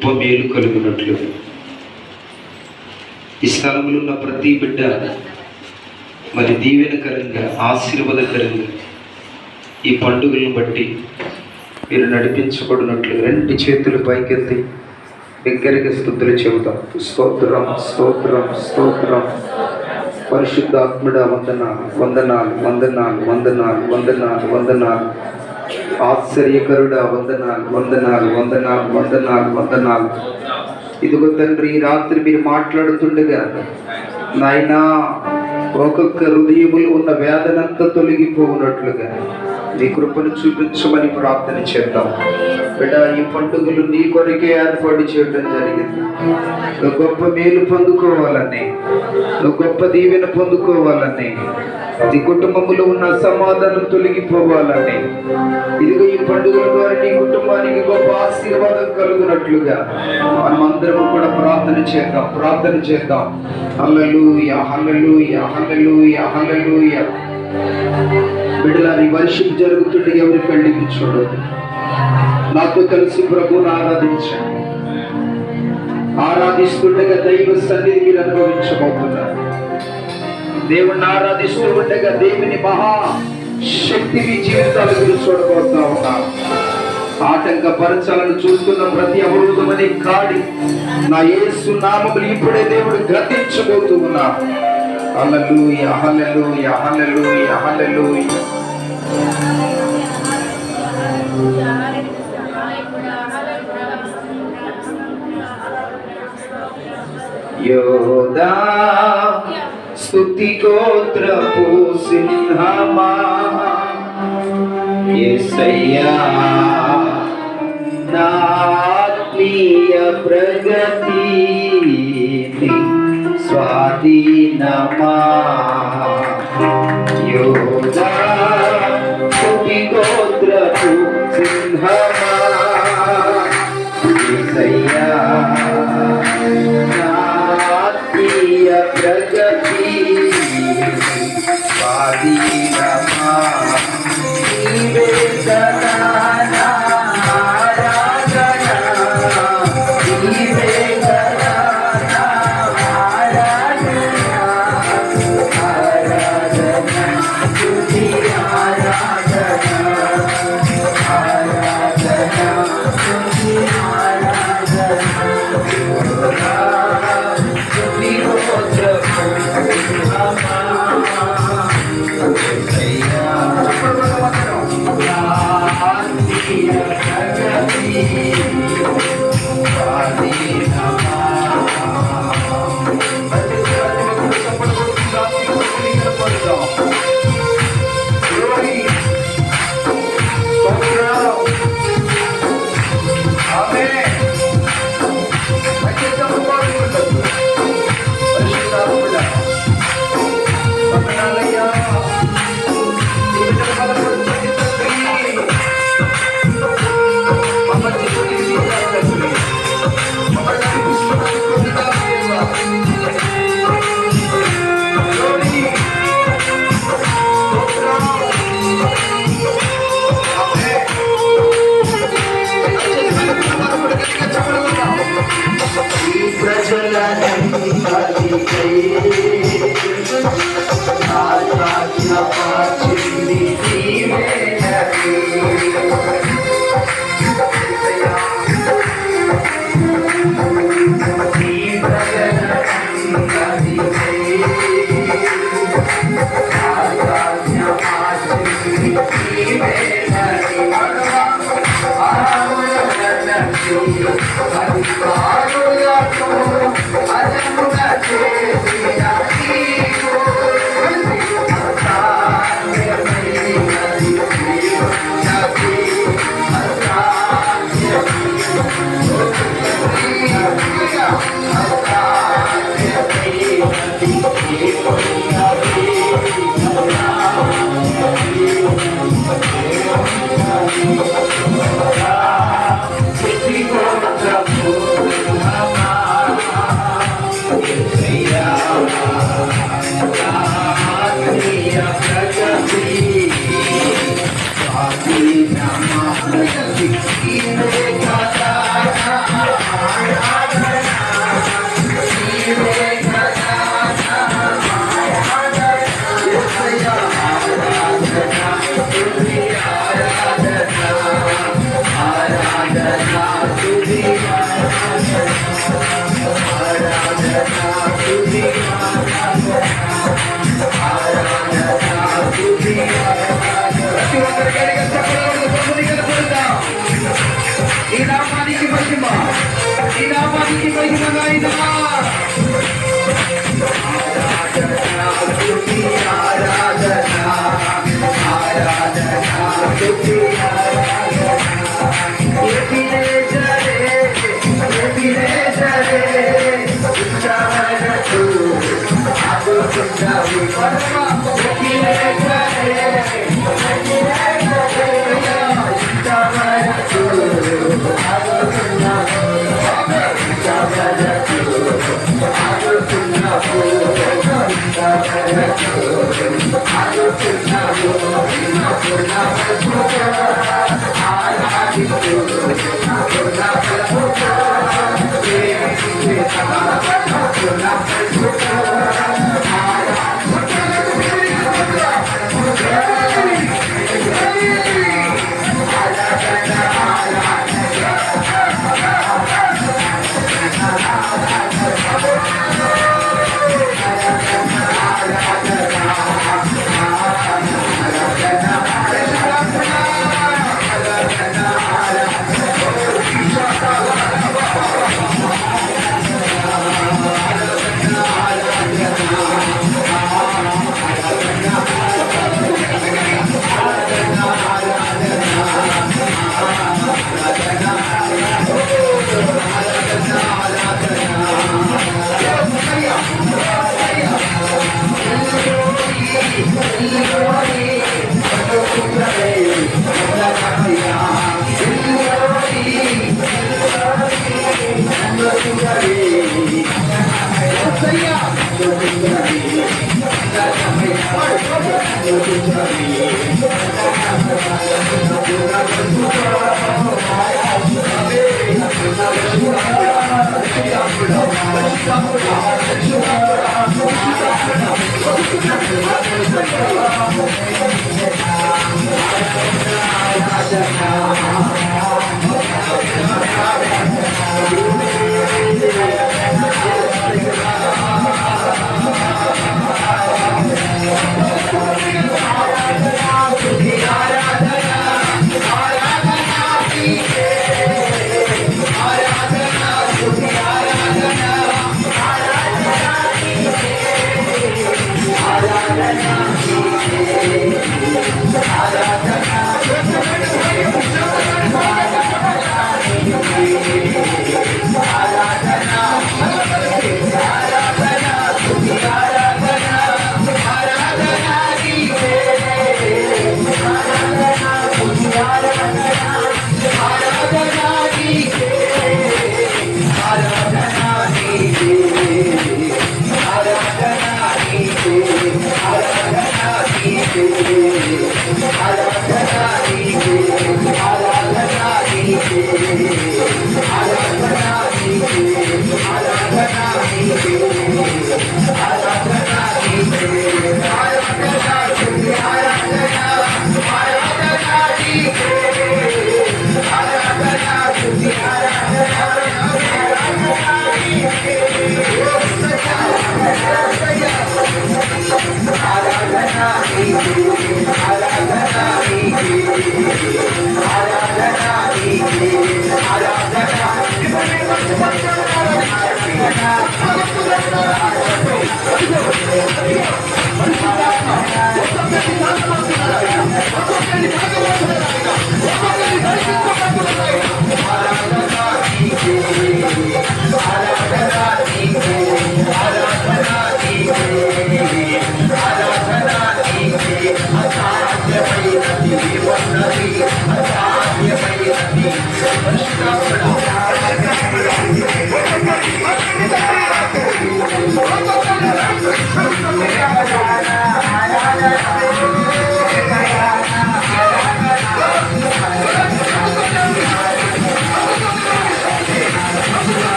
గొప్ప మేలు కలుగునట్లు ఈ స్థలంలో ఉన్న ప్రతి బిడ్డ మరి దీవెనకరంగా ఆశీర్వాదకరంగా ఈ పండుగలను బట్టి మీరు నడిపించబడినట్లు రెండు చేతులు పైకెత్తి దగ్గరగా స్తుతులు చెబుతాం. స్తోత్రం స్తోత్రం స్తోత్రం. పరిశుద్ధాత్ముడా వందనాలు వందనాలు వందనాలు వందనాలు వందనాలు వందనాలు. ఆశ్చర్యకరుడా వందనాలు వందనాలు వందనాలు వందనాలు వందనాలు. ఇదిగో తండ్రి, ఈ రాత్రి మీరు మాట్లాడుతుండగా నాయనా ఒక్కొక్క హృదయములు ఉన్న వేదనంతా తొలగిపోవునట్లుగా నీ కృపను చూపించమని ప్రార్థన చేద్దాం. బిడ్డ, ఈ పండుగలు నీ కొరకే ఏర్పాటు చేయడం జరిగింది. నువ్వు గొప్ప మేలు పొందుకోవాలని, నువ్వు గొప్ప దీవెన పొందుకోవాలని, నీ కుటుంబంలో ఉన్న సమాధానం తొలగిపోవాలని, ఇదిగో ఈ పండుగల ద్వారా నీ కుటుంబానికి గొప్ప ఆశీర్వాదం కలుగునట్లుగా మనం అందరం కూడా ప్రార్థన చేద్దాం, ప్రార్థన చేద్దాం. హల్లెలూయా హల్లెలూయా హల్లెలూయా హల్లెలూయా. బిడ్డలారి వర్షం జరుగుతుంటే ఎవరి పెళ్లికి చూడదు. నాతో కలిసి ప్రభువును ఆరాధించండి. ఆరాధిస్తుండగా దైవ సన్నిధి మీరు అనుభవించబోతున్నారు. దేవుణ్ణి ఆరాధిస్తూ ఉండగా దేవుని మహా శక్తి మీ జీవితాలు మీరు చూడబోతా ఉన్నారు. ఆటంకపరచాలను చూస్తున్న ప్రతి అవరోధమని కాడి నా యేసు నామములు ఇప్పుడే దేవుడు గ్రహించబోతూ ఉన్నారు. హల్లెలూయా హల్లెలూయా హల్లెలూయా హల్లెలూయా. యోదా స్తుతి గోత్రపు సింహమా, యేసయ్యా నా ఆత్మీయ ప్రగతి స్వాధీనమా. యోదా స్తుతి గోత్రపు సింహమా, యేసయ్యా నా ఆత్మీయ ప్రగతి స్వాధీనమా. నీవే సదా నా ఆరాధన, నీవే సదా నా ఆరాధన, ఆరాధన స్తుతి ఆరాధన, ఆరాధన స్తుతి ఆరాధన. స్తుతి గోత్రపు సింహమా, యేసయ్యా ఆత్మీయ ప్రగతి స్వాధీనమా. నీ నామానికి మహిమనైనా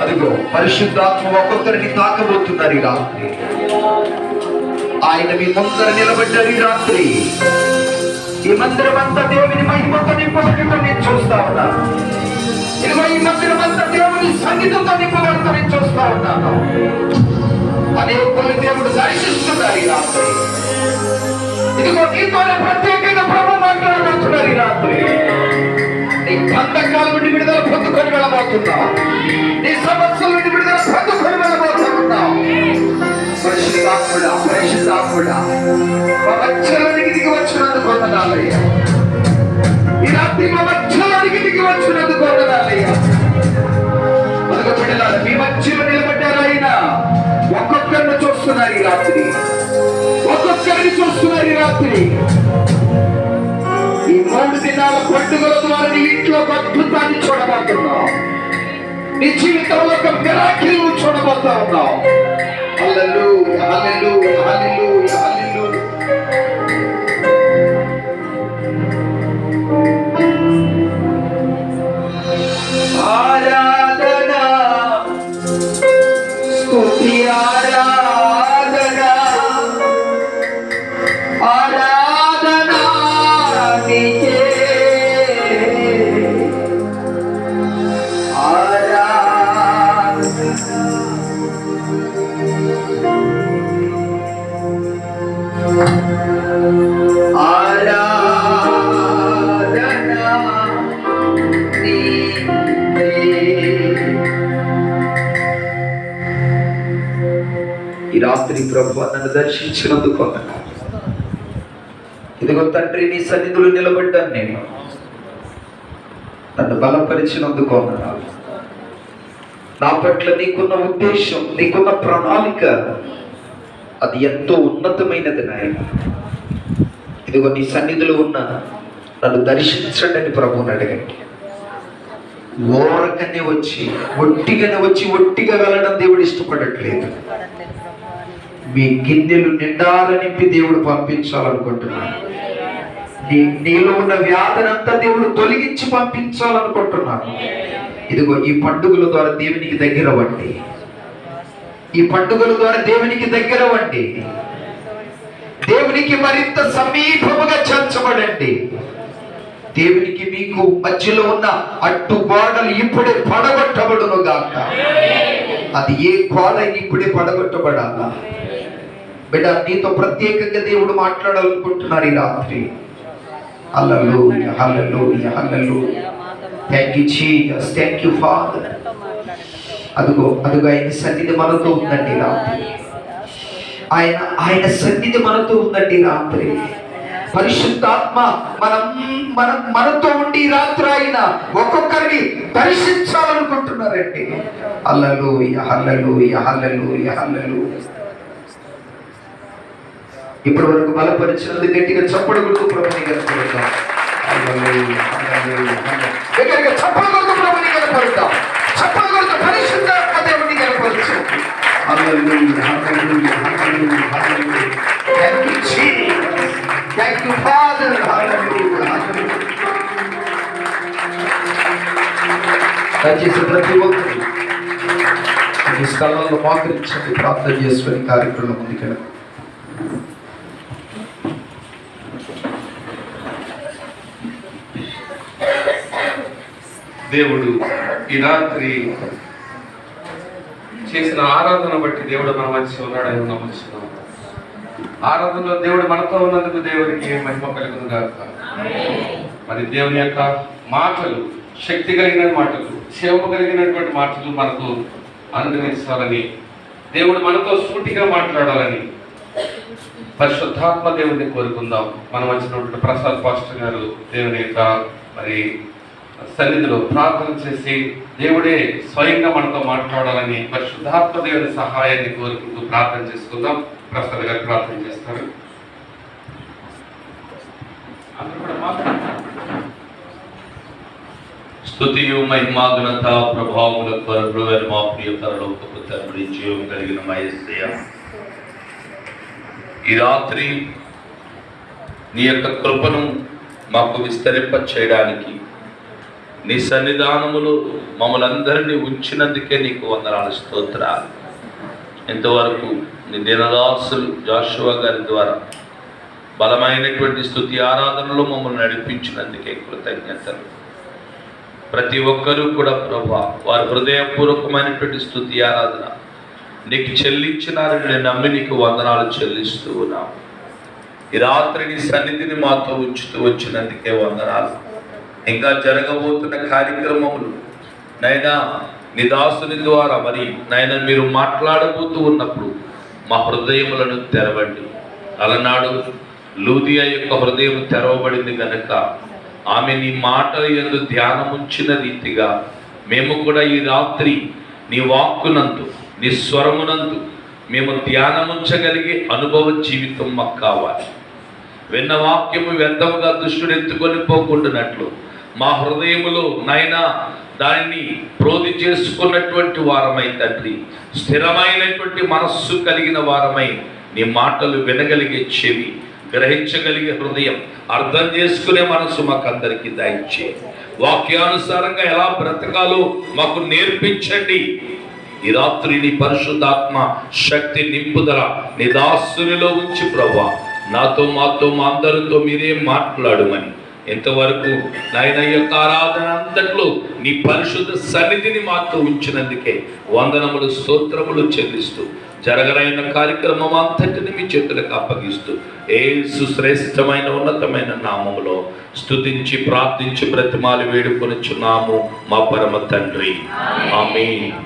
అదిగో పరిశుద్ధాత్మ ఒక్కొక్కరిని తాకబోతున్నారు ఈ రాత్రి. ఆయన మీ ముందర నిలబడ్డారు ఈ రాత్రి. ఈ మందిరం అంతా దేవుని మహిమతో నింపబడటం నేను చూస్తా ఉన్నాను. ఇదిగో ఈ మందిరం అంతా దేవుని సంగీతంతో నింపబడటం నేను చూస్తా ఉన్నాను. అనేకులు దేవుడు దర్శిస్తున్నారు ఈ రాత్రి. ఇదిగో నీతోనే ప్రత్యేకంగా ప్రభు మాట్లాడబోతున్నారు ఈ రాత్రి. నీ బంధకాల నుండి విడుదల పొందుకొని వెళ్ళబోతున్నావు. నీ సమస్యల నుండి విడుదల పొందుకొని వెళ్ళబోతున్నావు. పరిశుద్ధాత్ముడా, పరిశుద్ధాత్ముడా, మా మధ్యలోనికి దిగి వచ్చినందుకు వందనాలయ్యా. ఈ రాత్రి మా మధ్యలోనికి దిగి వచ్చినందుకు వందనాలయ్యా. అదిగో బిడ్డలారా, మీ మధ్యలో నిలబడ్డారు ఆయన. ఒక్కొక్కరిని చూస్తున్నారు ఈ రాత్రి. ఒక్కొక్కరిని చూస్తున్నారు ఈ రాత్రి. ఈ 3 దినాల పండుగల ద్వారా నీ ఇంట్లో ఒక అద్భుతాన్ని చూడబోతున్నావు. నీ జీవితంలో ఒక మిరాకిల్ చూడబోతా ఉన్నావు. హల్లెలూయా, హల్లెలూయా, హల్లెలూయా, హల్లెలూయా. ఆరాధన, స్తుతి ఆరాధన, ఆరాధన నీకే. ఈ రాత్రి ప్రభు నన్ను దర్శించినందుకు ఇదిగో తండ్రి నీ సన్నిధిలో నిలబడ్డాను. నేను నన్ను బలపరిచినందుకు నా పట్ల నీకున్న ఉద్దేశం, నీకున్న ప్రణాళిక అది ఎంతో ఉన్నతమైనది నాయన. ఇదిగో నీ సన్నిధిలో ఉన్న నన్ను దర్శించండి అని ప్రభువుని అడగండి. ఓరకనే వచ్చి ఒట్టిగా వెళ్ళడం దేవుడు ఇష్టపడట్లేదు. మీ గిన్నెలు నిండాల నింపి దేవుడు పంపించాలనుకుంటున్నాడు. నీలో ఉన్న వ్యాధనంతా దేవుడు తొలగించి పంపించాలనుకుంటున్నాను. ఇదిగో ఈ పండుగల ద్వారా దేవునికి దగ్గర అవ్వండి. ఈ పండుగల ద్వారా దేవునికి దగ్గర అవ్వండి. దేవునికి మరింత సమీపముగా చేర్చబడండి. దేవునికి మీకు మధ్యలో ఉన్న అడ్డు గోడలు ఇప్పుడే పడగొట్టబడును గాక. అది ఏ గోడ ఇప్పుడే పడగొట్టబడాలా. బిడ్డ, నీతో ప్రత్యేకంగా దేవుడు మాట్లాడాలనుకుంటున్నారు ఈ రాత్రి. Hallelujah, hallelujah, hallelujah. Thank you Jesus, thank you father. అదుగో ఆయన సన్నిధి మనతో ఉందండి రాత్రి. ఆయన సన్నిధి మనతో ఉందండి రాత్రి. పరిశుద్ధాత్మ మనతో ఉండి ఈ రాత్రి ఆయన ఒక్కొక్కరిని దర్శించాలనుకుంటున్నారండి. హల్లెలూయా, హల్లెలూయా, హల్లెలూయా, హల్లెలూయా. ఇప్పటి వరకు బలపరిచినందుకు గట్టిగా చప్పడు కొడుకు ప్రభుని కనపడతాం. దగ్గరగా చప్పడు కొడుకు ప్రభుని కనపడతాం. చప్పడు కొడుకు పరిశుద్ధాత్మ దేవుని కనపరచు. Hallelujah, hallelujah, hallelujah, hallelujah. Thank you Jesus, thank you father. Hallelujah, hallelujah. దయచేసి ప్రతి ఒక్కరు ఈ స్థలంలో మోకరించండి, ప్రార్థన చేసుకుని కార్యక్రమం ముందుకెళ్ళండి. దేవుడు ఈ రాత్రి చేసిన ఆరాధన బట్టి దేవుడు మన మధ్య ఉన్నాడని నమ్ముతున్నాం. ఆరాధనలో దేవుడు మనతో ఉన్నందుకు దేవుడికి మహిమ కలుగును గాక. మరి దేవుని యొక్క మాటలు, శక్తి కలిగిన మాటలు, సేవ కలిగినటువంటి మాటలు మనకు అనుగ్రహించాలని, దేవుడు మనతో సూటిగా మాట్లాడాలని పరిశుద్ధాత్మ దేవుడిని కోరుకుందాం. మనం వచ్చినటువంటి ప్రసాద్ పాస్టర్ గారు దేవుని యొక్క మరి సన్నిధిలో ప్రార్థన చేసి దేవుడే స్వయంగా మనతో మాట్లాడాలని పరిశుద్ధాత్మ దేవుని సహాయాన్ని కోరుకుంటూ ప్రార్థన చేసుకుందాం. ప్రసాద్ గారు ప్రార్థన చేస్తారు. స్తుతియు మహిమ ఘనత ప్రభావములకు అర్హుడైన మా ప్రియ పరలోకపు తండ్రి, జీవం కలిగిన మా యేసయ్య, ఈ రాత్రి నీ యొక్క కృపను మాకు విస్తరింప చేయడానికి నీ సన్నిధానములు మమ్మల్ని అందరినీ ఉంచినందుకే నీకు వందనాలు, స్తోత్రాలు. ఇంతవరకు నీ దినదాసులు జాషువా గారి ద్వారా బలమైనటువంటి స్తుతి ఆరాధనలో మమ్మల్ని నడిపించినందుకే కృతజ్ఞతలు. ప్రతి ఒక్కరూ కూడా ప్రభా వారి హృదయపూర్వకమైనటువంటి స్తుతి ఆరాధన నీకు చెల్లించినారని నేను నమ్మి నీకు వందనాలు చెల్లిస్తూ ఉన్నాము. ఈ రాత్రి నీ సన్నిధిని మాతో ఉంచుతూ వచ్చినందుకే వందనాలు. ఇంకా జరగబోతున్న కార్యక్రమములు నైనా నీ దాసుని ద్వారా మరి నైనా మీరు మాట్లాడబోతూ ఉన్నప్పుడు మా హృదయములను తెరవండి. అలనాడు లూదియా యొక్క హృదయం తెరవబడింది కనుక ఆమె నీ మాటల యందు ధ్యానముంచిన రీతిగా మేము కూడా ఈ రాత్రి నీ వాక్కునందు, నీ స్వరమునందు మేము ధ్యానముంచగలిగే అనుభవ జీవితం మాకు కావాలి. విన్న వాక్యము వ్యర్థముగా దుష్టుడు ఎత్తుకొని పోకుండానట్లు మా హృదయములో నాయనా దానిని ప్రోధి చేసుకున్నటువంటి వారమై తండ్రి, స్థిరమైనటువంటి మనస్సు కలిగిన వారమై నీ మాటలు వినగలిగే చెవి, గ్రహించగలిగే హృదయం, అర్థం చేసుకునే మనసు మాకు అందరికీ దయచే. వాక్యానుసారంగా ఎలా బ్రతకాలో మాకు నేర్పించండి. ఈ రాత్రి నీ పరిశుద్ధాత్మ శక్తి నింపుదల నీ దాసునిలో ఉంచి ప్రభువా నాతో మాతో మా అందరితో మీరే మాట్లాడుమని ఇంతవరకు నాయన యొక్క ఆరాధన అంతట్లో నీ పరిశుద్ధ సన్నిధిని మాతో ఉంచినందుకే వందనములు, స్తోత్రములు చెల్లిస్తూ జరగరైన కార్యక్రమం అంతటిని మీ చేతులకు అప్పగిస్తూ యేసు శ్రేష్టమైన ఉన్నతమైన నామములో స్తుతించి ప్రార్థించి బ్రతిమాలి వేడుకొనుచున్నాము మా పరమ తండ్రి. ఆమేన్.